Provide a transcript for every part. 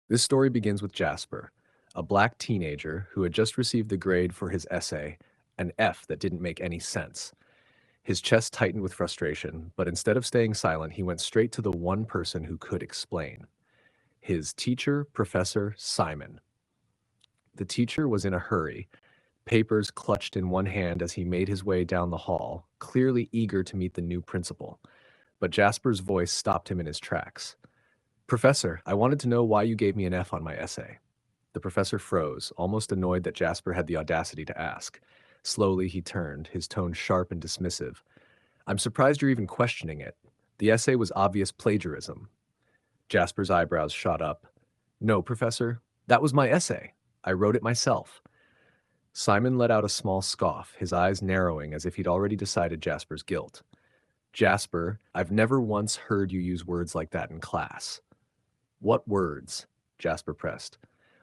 This story begins with Jasper, a black teenager who had just received the grade for his essay, an F that didn't make any sense. His chest tightened with frustration, but instead of staying silent, he went straight to the one person who could explain his teacher, Professor Simon. The teacher was in a hurry, papers clutched in one hand as he made his way down the hall, clearly eager to meet the new principal. But Jasper's voice stopped him in his tracks. Professor, I wanted to know why you gave me an F on my essay. The professor froze, almost annoyed that Jasper had the audacity to ask. Slowly he turned, his tone sharp and dismissive. I'm surprised you're even questioning it. The essay was obvious plagiarism. Jasper's eyebrows shot up. No, professor, that was my essay. I wrote it myself. Simon let out a small scoff, his eyes narrowing as if he'd already decided Jasper's guilt. Jasper, I've never once heard you use words like that in class. What words? Jasper pressed.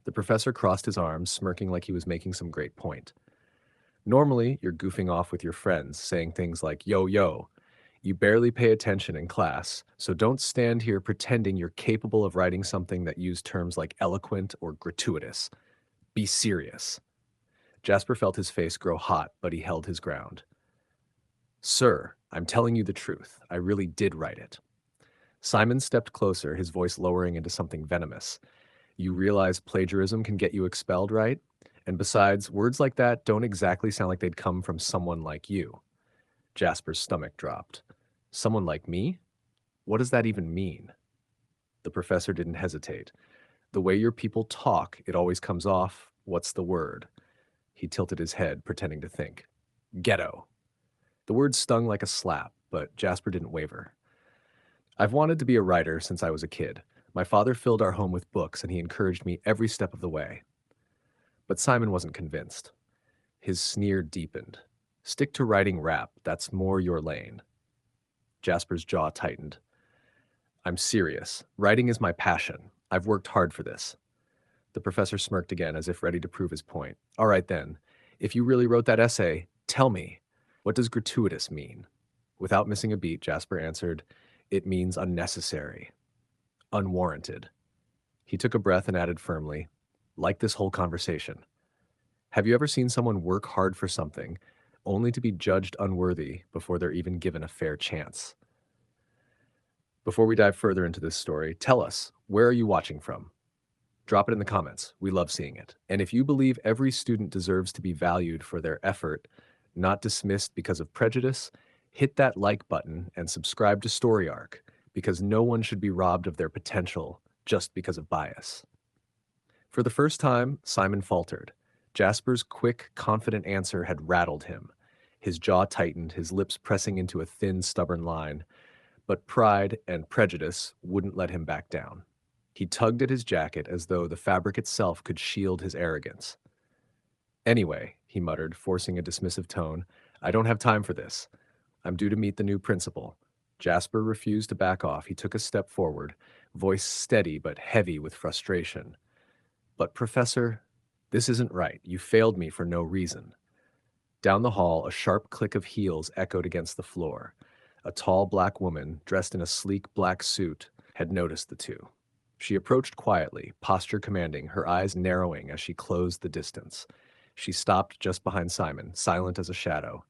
The professor crossed his arms, smirking like he was making some great point. Normally, you're goofing off with your friends, saying things like, yo, yo. You barely pay attention in class, so don't stand here pretending you're capable of writing something that used terms like eloquent or gratuitous. Be serious. Jasper felt his face grow hot, but he held his ground. Sir, I'm telling you the truth. I really did write it. Simon stepped closer, his voice lowering into something venomous. You realize plagiarism can get you expelled, right? And besides, words like that don't exactly sound like they'd come from someone like you. Jasper's stomach dropped. Someone like me? What does that even mean? The professor didn't hesitate. The way your people talk, it always comes off, what's the word? He tilted his head, pretending to think. Ghetto. The word stung like a slap, but Jasper didn't waver. I've wanted to be a writer since I was a kid. My father filled our home with books, and he encouraged me every step of the way. But Simon wasn't convinced. His sneer deepened. Stick to writing rap, that's more your lane. Jasper's jaw tightened. I'm serious. Writing is my passion. I've worked hard for this. The professor smirked again, as if ready to prove his point. All right then. If you really wrote that essay, tell me. What does gratuitous mean? Without missing a beat, Jasper answered, It means unnecessary. Unwarranted. He took a breath and added firmly, like this whole conversation. Have you ever seen someone work hard for something, only to be judged unworthy before they're even given a fair chance? Before we dive further into this story, tell us, where are you watching from? Drop it in the comments. We love seeing it. And if you believe every student deserves to be valued for their effort, not dismissed because of prejudice, hit that like button and subscribe to Story Arc, because no one should be robbed of their potential just because of bias. For the first time, Simon faltered. Jasper's quick, confident answer had rattled him. His jaw tightened, his lips pressing into a thin, stubborn line. But pride and prejudice wouldn't let him back down. He tugged at his jacket as though the fabric itself could shield his arrogance. Anyway, he muttered, forcing a dismissive tone, I don't have time for this. I'm due to meet the new principal. Jasper refused to back off. He took a step forward, voice steady but heavy with frustration. But, Professor, this isn't right. You failed me for no reason. Down the hall, a sharp click of heels echoed against the floor. A tall black woman, dressed in a sleek black suit, had noticed the two. She approached quietly, posture commanding, her eyes narrowing as she closed the distance. She stopped just behind Simon, silent as a shadow.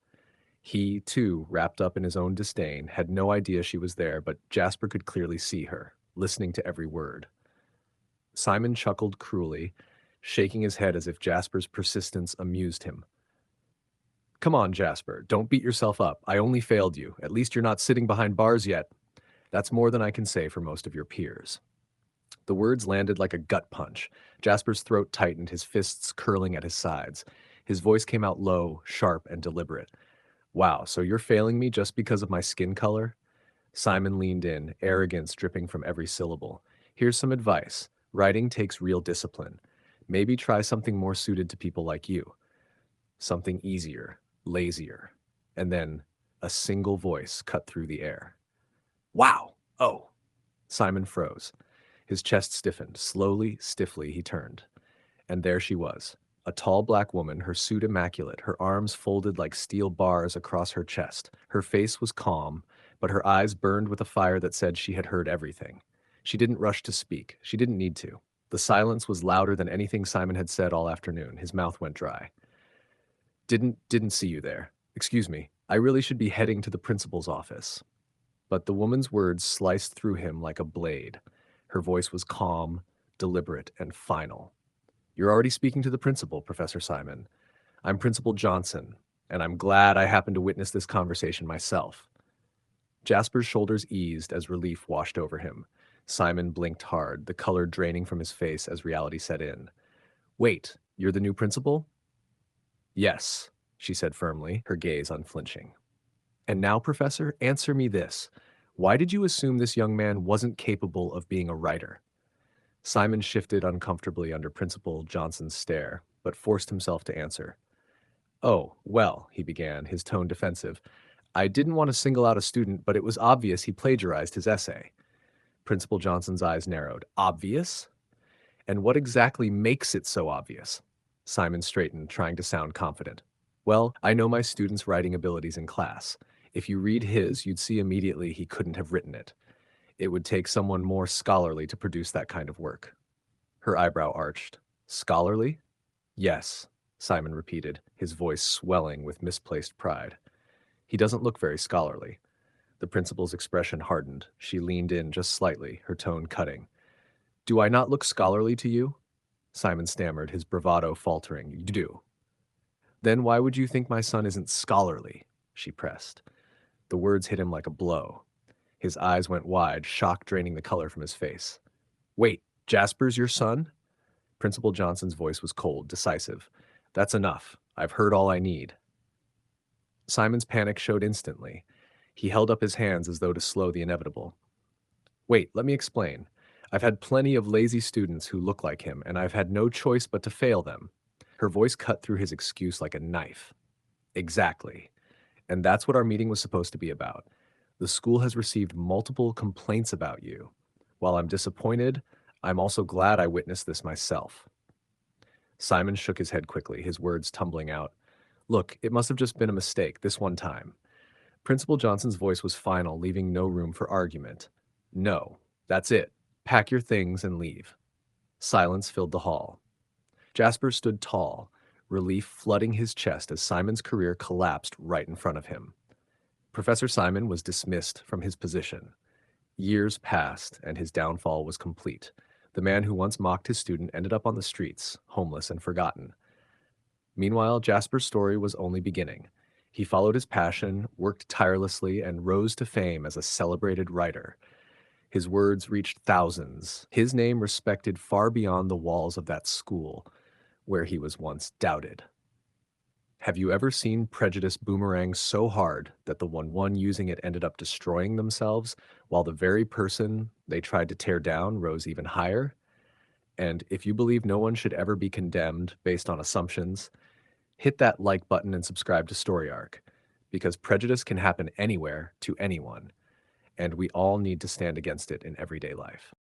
He, too, wrapped up in his own disdain, had no idea she was there, but Jasper could clearly see her, listening to every word. Simon chuckled cruelly, shaking his head as if Jasper's persistence amused him. Come on, Jasper, don't beat yourself up. I only failed you. At least you're not sitting behind bars yet. That's more than I can say for most of your peers. The words landed like a gut punch. Jasper's throat tightened, his fists curling at his sides. His voice came out low, sharp, and deliberate. Wow, so you're failing me just because of my skin color? Simon leaned in, arrogance dripping from every syllable. Here's some advice. Writing takes real discipline. Maybe try something more suited to people like you. Something easier, lazier. And then a single voice cut through the air. Wow! Oh! Simon froze. His chest stiffened. Slowly, stiffly, he turned. And there she was. A tall black woman, her suit immaculate, her arms folded like steel bars across her chest. Her face was calm, but her eyes burned with a fire that said she had heard everything. She didn't rush to speak. She didn't need to. The silence was louder than anything Simon had said all afternoon. His mouth went dry. Didn't see you there. Excuse me. I really should be heading to the principal's office. But the woman's words sliced through him like a blade. Her voice was calm, deliberate, and final. You're already speaking to the principal, Professor Simon. I'm Principal Johnson, and I'm glad I happened to witness this conversation myself. Jasper's shoulders eased as relief washed over him. Simon blinked hard, the color draining from his face as reality set in. Wait, you're the new principal? Yes, she said firmly, her gaze unflinching. And now, Professor, answer me this. Why did you assume this young man wasn't capable of being a writer? Simon shifted uncomfortably under Principal Johnson's stare, but forced himself to answer. Oh, well, he began, his tone defensive. I didn't want to single out a student, but it was obvious he plagiarized his essay. Principal Johnson's eyes narrowed. Obvious? And what exactly makes it so obvious? Simon straightened, trying to sound confident. Well, I know my student's writing abilities in class. If you read his, you'd see immediately he couldn't have written it. It would take someone more scholarly to produce that kind of work. Her eyebrow arched. Scholarly? Yes, Simon repeated, his voice swelling with misplaced pride. He doesn't look very scholarly. The principal's expression hardened. She leaned in just slightly, her tone cutting. Do I not look scholarly to you? Simon stammered, his bravado faltering. You do. Then why would you think my son isn't scholarly? She pressed. The words hit him like a blow. His eyes went wide, shock draining the color from his face. Wait, Jasper's your son? Principal Johnson's voice was cold, decisive. That's enough. I've heard all I need. Simon's panic showed instantly. He held up his hands as though to slow the inevitable. Wait, let me explain. I've had plenty of lazy students who look like him, and I've had no choice but to fail them. Her voice cut through his excuse like a knife. Exactly. And that's what our meeting was supposed to be about. The school has received multiple complaints about you. While I'm disappointed, I'm also glad I witnessed this myself. Simon shook his head quickly, his words tumbling out. Look, it must have just been a mistake, this one time. Principal Johnson's voice was final, leaving no room for argument. No, that's it. Pack your things and leave. Silence filled the hall. Jasper stood tall, relief flooding his chest as Simon's career collapsed right in front of him. Professor Simon was dismissed from his position. Years passed, and his downfall was complete. The man who once mocked his student ended up on the streets, homeless and forgotten. Meanwhile, Jasper's story was only beginning. He followed his passion, worked tirelessly, and rose to fame as a celebrated writer. His words reached thousands, his name respected far beyond the walls of that school, where he was once doubted. Have you ever seen prejudice boomerang so hard that the one using it ended up destroying themselves, while the very person they tried to tear down rose even higher? And if you believe no one should ever be condemned based on assumptions, hit that like button and subscribe to Story Arc, because prejudice can happen anywhere to anyone, and we all need to stand against it in everyday life.